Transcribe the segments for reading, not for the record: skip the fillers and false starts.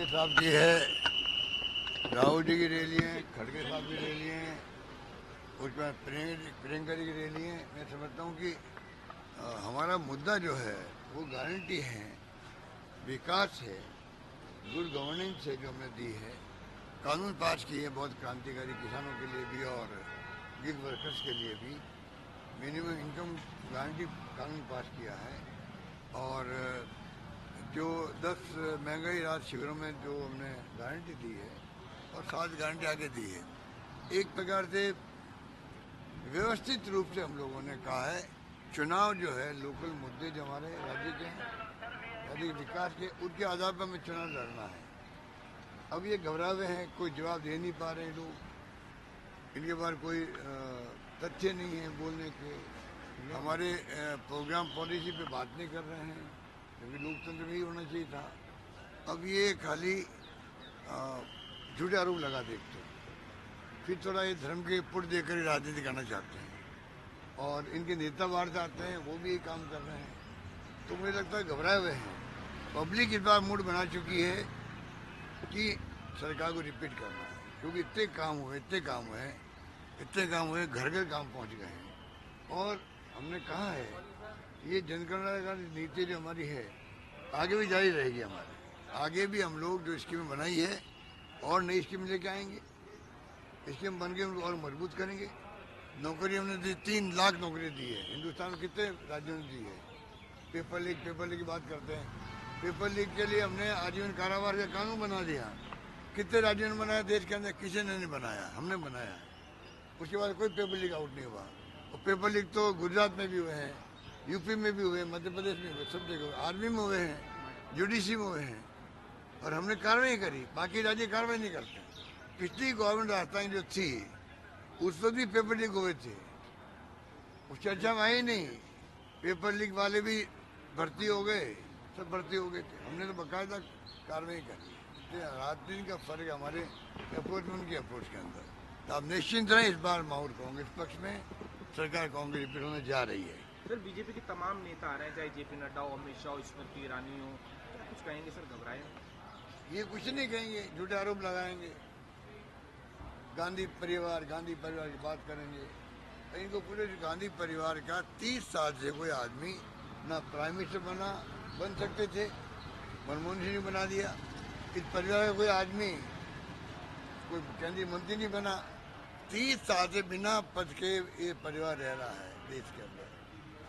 खड़गे साहब की है, राहुल जी की रैली है, खड़गे साहब की रैली है, उसके बाद प्रियंका जी की रैली है। मैं समझता हूँ कि हमारा मुद्दा जो है वो गारंटी है, विकास है, गुड गवर्नेंस है जो हमने दी है, कानून पास किए हैं बहुत क्रांतिकारी, किसानों के लिए भी और गिग वर्कर्स के लिए भी मिनिमम इनकम गारंटी कानून पास किया है। और जो 10 महंगाई राहत शिविरों में जो हमने गारंटी दी है और 7 गारंटी आगे दी है, एक प्रकार से व्यवस्थित रूप से हम लोगों ने कहा है चुनाव जो है लोकल मुद्दे जो हमारे राज्य के हैं, राज्य के विकास के, उनके आधार पर हमें चुनाव लड़ना है। अब ये घबरा हुए हैं, कोई जवाब दे नहीं पा रहे लोग, इनके पास कोई तथ्य नहीं है बोलने के, हमारे प्रोग्राम पॉलिसी पे बात नहीं कर रहे हैं, क्योंकि लोकतंत्र में ही होना चाहिए था। अब ये खाली झूठे आरोप लगा देखते हैं, फिर थोड़ा ये धर्म के पुट देकर ही राजनीति करना चाहते हैं, और इनके नेता बाहर जाते हैं, वो भी यही काम कर रहे हैं। तो मुझे लगता है घबराए हुए हैं। पब्लिक इस बार मूड बना चुकी है कि सरकार को रिपीट करना है, क्योंकि इतने काम हुए, घर घर काम पहुंच गए हैं। और हमने कहा है ये जनकल्याणकारी नीति जो हमारी है आगे भी जारी रहेगी हमारी, आगे भी हम लोग जो स्कीम बनाई है और नई स्कीम लेके आएंगे, स्कीम बन के उनको और मजबूत करेंगे। नौकरी हमने दी, 3 लाख नौकरी दी है, हिंदुस्तान में कितने राज्यों ने दी है। पेपर लीक की बात करते हैं, पेपर लीक के लिए हमने आजीवन कारावास का कानून बना दिया। कितने राज्यों ने बनाया देश के अंदर, किसी ने नहीं बनाया, हमने बनाया। उसके बाद कोई पेपर लीक आउट नहीं हुआ। और पेपर लीक तो गुजरात में भी हुए हैं, यूपी में भी हुए, मध्य प्रदेश में हुए, सब जगह आर्मी में हुए हैं, जुडिशरी में हुए हैं, और हमने कार्रवाई करी। बाकी राज्य कार्रवाई नहीं करते। पिछली गवर्नमेंट राजस्थान जो थी उस पर भी पेपर लीक हुए थे, उस चर्चा में आई नहीं। पेपर लीक वाले भी भर्ती हो गए, सब भर्ती हो गए थे, हमने तो बाकायदा कार्रवाई करी। राजनीति का फर्क है हमारे अप्रोच में, उनकी अप्रोच के अंदर। तो आप निश्चिंत रहें, इस बार माहौल कांग्रेस पक्ष में, सरकार कांग्रेस रिपीट होने जा रही है। सर बीजेपी के तमाम नेता आ रहे हैं, चाहे जेपी नड्डा हो, अमित शाह, स्मृति ईरानी हो, क्या कुछ कहेंगे सर? घबराए? ये कुछ नहीं कहेंगे, झूठे आरोप लगाएंगे, गांधी परिवार की बात करेंगे। इनको पूरे गांधी परिवार का 30 साल से कोई आदमी ना प्राइम मिनिस्टर बन सकते थे, मनमोहन सिंह ने बना दिया। इस परिवार का कोई आदमी कोई केंद्रीय मंत्री नहीं बना। 30 साल से बिना पद के ये परिवार रह रहा है देश के अंदर,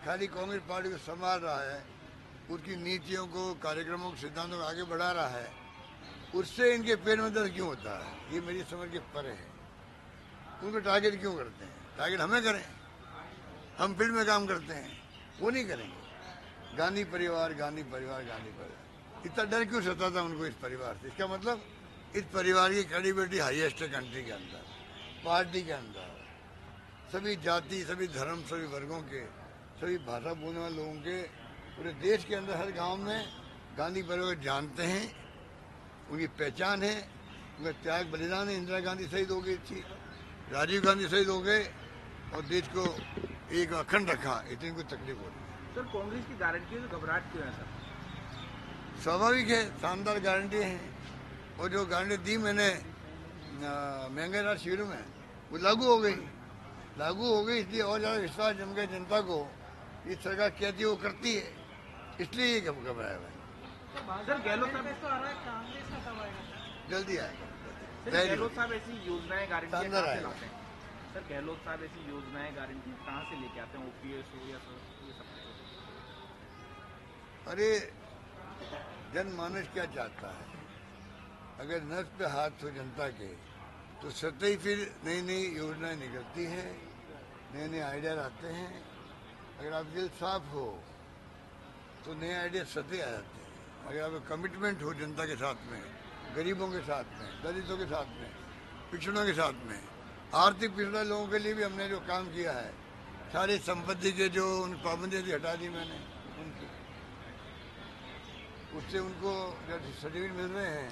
खाली कांग्रेस पार्टी को संभाल रहा है, उसकी नीतियों को, कार्यक्रमों को, सिद्धांतों को आगे बढ़ा रहा है। उससे इनके पेट में दर्द क्यों होता है, ये मेरी समझ के परे है। उनको टारगेट क्यों करते हैं? टारगेट हमें करें, हम फील्ड में काम करते हैं, वो नहीं करेंगे। गांधी परिवार, इतना डर क्यों सताता उनको इस परिवार से? इसका मतलब इस परिवार की क्रेडिबिलिटी हाईएस्ट है कंट्री के अंदर, पार्टी के अंदर। सभी जाति, सभी धर्म, सभी वर्गों के, सभी भाषा बोलने वाले लोगों के पूरे देश के अंदर हर गांव में गांधी परिवार जानते हैं, उनकी पहचान है, उनका त्याग बलिदान है। इंदिरा गांधी शहीद हो गई थी, राजीव गांधी शहीद हो गए, और देश को एक अखंड रखा, इतनी कोई तकलीफ हो रही है। सर कांग्रेस की गारंटी है तो घबराहट क्यों है सर? स्वाभाविक है, शानदार गारंटी है, और जो गारंटी दी मैंने महंगाई राहत शिविर में, वो लागू हो गई, इसलिए और ज़्यादा विश्वास जम गया जनता को। ये सरकार कहती है वो करती है, इसलिए ये घबराया हुआ है। सर गहलोत साहब जल्दी आएगा। गहलोत साहब ऐसी योजनाएं गारंटी शानदार कहाँ से आएगा। लाते हैं? सर गहलोत साहब ऐसी योजनाएं गारंटी कहाँ से लेके आते हैं? ओपीएस हो या ये सब? अरे जनमानस क्या चाहता है? अगर नस पे हाथ हो जनता के तो सतह ही फिर नई नई योजनाएं निकलती हैं, नए आइडिया आते हैं। अगर आप दिल साफ हो तो नए आइडिया सतह आ जाते हैं। अगर आप कमिटमेंट हो जनता के साथ में, गरीबों के साथ में, दलितों के साथ में, पिछड़ों के साथ में, आर्थिक पिछड़े लोगों के लिए भी हमने जो काम किया है, सारी संपत्ति के जो उन पाबंदियाँ थी हटा दी मैंने उनकी, उससे उनको जो सर्टिफिकेट मिल रहे हैं,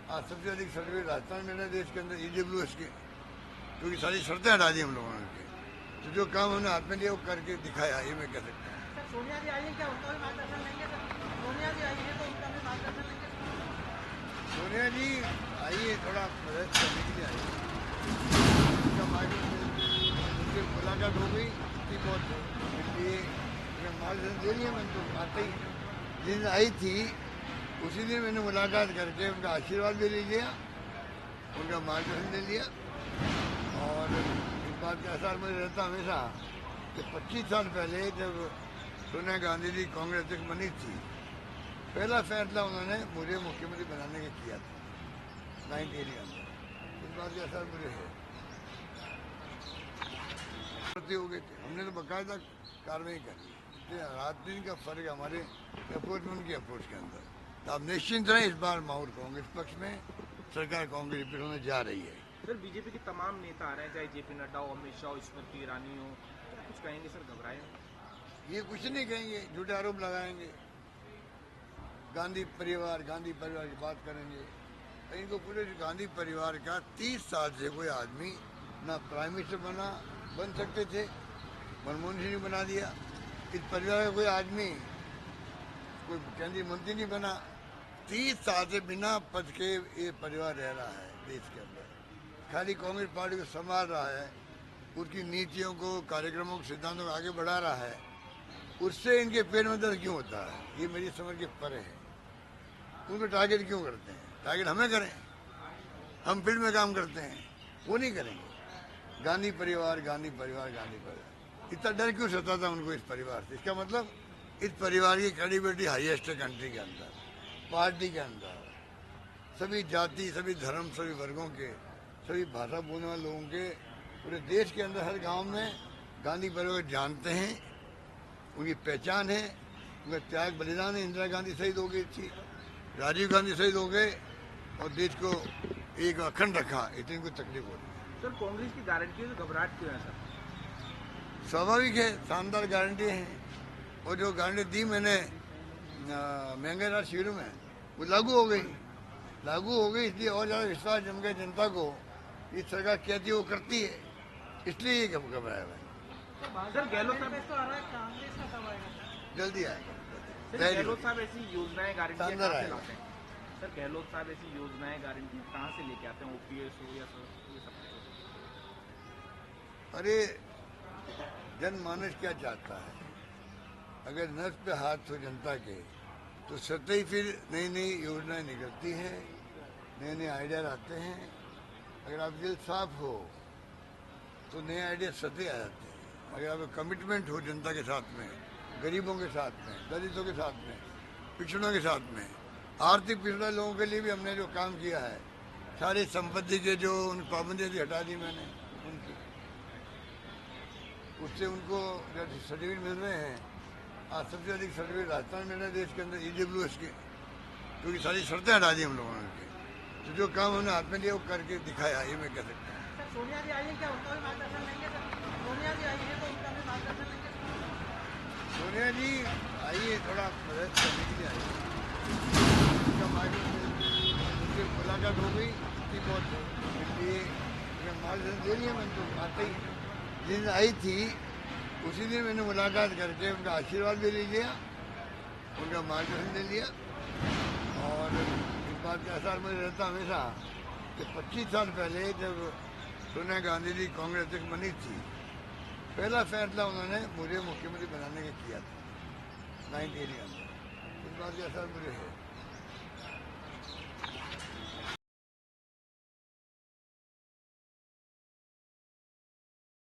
आज सबसे अधिक सर्टिफिकेट राजस्थान में रहे देश के अंदर EWS के, क्योंकि सारी शर्तें हटा दी हम लोगों ने उनके। तो जो काम हमने हाथ में लिया वो करके दिखाया, ये मैं कह सकता हूँ। सोनिया जी आई है क्या? उनका भी मार्गदर्शन लेंगे सर? सोनिया जी आई है तो उनका भी मार्गदर्शन लेंगे? सोनिया जी आइए थोड़ा मदद करने के लिए आइए। उनका उनसे मुलाकात हो गई थी बहुत, इसलिए मार्गदर्शन दे लिया मैंने तो आते ही। जिस दिन आई थी उसी दिन मैंने मुलाकात करके उनका आशीर्वाद भी ले लिया, उनका मार्गदर्शन ले लिया। और इस बात का एहसास मुझे रहता हमेशा कि 25 साल पहले जब सोनिया गांधी जी कांग्रेस अध्यक्ष बनी थी, पहला फैसला उन्होंने मुझे मुख्यमंत्री बनाने का किया था 98 के अंदर। इस बात का एहसास मुझे है। हो गए थे, हमने तो बाकायदा कार्रवाई करी। राजनीति का फर्क है हमारे अप्रोच में, उनकी अप्रोच के अंदर। तो आप निश्चिंत रहें, इस बार माहौल कांग्रेस पक्ष में, सरकार कांग्रेस रिपीट होने जा रही है। सर बीजेपी के तमाम नेता आ रहे हैं, चाहे जेपी नड्डा हो, अमित शाह हो, स्मृति ईरानी हो, क्या कुछ कहेंगे सर? घबराए? ये कुछ नहीं कहेंगे, झूठे आरोप लगाएंगे, गांधी परिवार की बात करेंगे। इनको पूरे गांधी परिवार का 30 साल से कोई आदमी ना प्राइम मिनिस्टर बन सकते थे, मनमोहन सिंह ने बना दिया। इस परिवार का कोई आदमी कोई केंद्रीय मंत्री नहीं बना। 30 साल से बिना पद के ये परिवार रह रहा है देश के अंदर, खाली कांग्रेस पार्टी को संभाल रहा है, उसकी नीतियों को, कार्यक्रमों को, सिद्धांतों को आगे बढ़ा रहा है। उससे इनके पेट में दर्द क्यों होता है, ये मेरी समझ के परे है। उनको टारगेट क्यों करते हैं? टारगेट हमें करें, हम फील्ड में काम करते हैं, वो नहीं करेंगे। गांधी परिवार इतना डर क्यों सताता उनको इस परिवार से? इसका मतलब इस परिवार की क्रेडिबिलिटी हाईएस्ट है कंट्री के अंदर, पार्टी के अंदर। सभी जाति, सभी धर्म, सभी वर्गों के, सभी भाषा बोलने वाले लोगों के पूरे देश के अंदर हर गांव में गांधी परिवार जानते हैं, उनकी पहचान है, उनका त्याग बलिदान है। इंदिरा गांधी शहीद हो गई थी, राजीव गांधी शहीद हो गए और देश को एक अखंड रखा, इतनी कोई तकलीफ हो रही है। सर कांग्रेस की गारंटी है तो घबराहट क्यों है सर? स्वाभाविक है, शानदार गारंटी है। और जो गारंटी दी मैंने महंगाई राहत शिविर में, वो लागू हो गई, इसलिए और ज़्यादा विश्वास जम गया जनता को। ये सरकार कहती है वो करती है, इसलिए ये घबराया हुआ है। सर गहलोत साहब जल्दी आएगा। गहलोत साहब ऐसी योजनाएं गारंटी शानदार आएगा। सर गहलोत साहब ऐसी योजनाएं गारंटी कहाँ से लेके आते हैं? ओपीएस हो या ये सब? अरे जनमानस क्या चाहता है? अगर नस पे हाथ हो जनता के तो सतह ही फिर नई नई योजनाएं निकलती हैं, नए आइडिया आते हैं। अगर आप दिल साफ हो तो नए आइडिया सतह आ जाते हैं। अगर आप कमिटमेंट हो जनता के साथ में, गरीबों के साथ में, दलितों के साथ में, पिछड़ों के साथ में, आर्थिक पिछड़े लोगों के लिए भी हमने जो काम किया है, सारी संपत्ति के जो उन पाबंदियाँ थी हटा दी मैंने उनकी, उससे उनको जो सर्टिफिकेट मिल रहे हैं। आज सबसे अधिक सर्टिफिकेट राजस्थान में मिल रहे हैं देश के अंदर EWS के, क्योंकि सारी शर्तें हटा दी हम लोगों ने उनके। तो जो काम हमने हाथ में लिया वो करके दिखाया, ये मैं कह सकता हूँ। सोनिया जी आई है, क्या उनका भी मार्गदर्शन लेंगे सर? सोनिया जी आई है तो उनका भी मार्गदर्शन लेंगे? सोनिया जी आइए थोड़ा मदद करने के लिए आइए। उनका उनसे मुलाकात हो गई थी बहुत, इसलिए मार्गदर्शन दे लिया मैंने तो आते ही। जिस दिन आई थी उसी दिन मैंने मुलाकात करके उनका आशीर्वाद भी ले लिया, उनका मार्गदर्शन ले लिया। और इस बात का एहसास मुझे रहता हमेशा कि 25 साल पहले जब सोनिया गांधी जी कांग्रेस अध्यक्ष बनी थी, पहला फैसला उन्होंने मुझे मुख्यमंत्री बनाने का किया था 98 के अंदर। इस बात का एहसास मुझे है।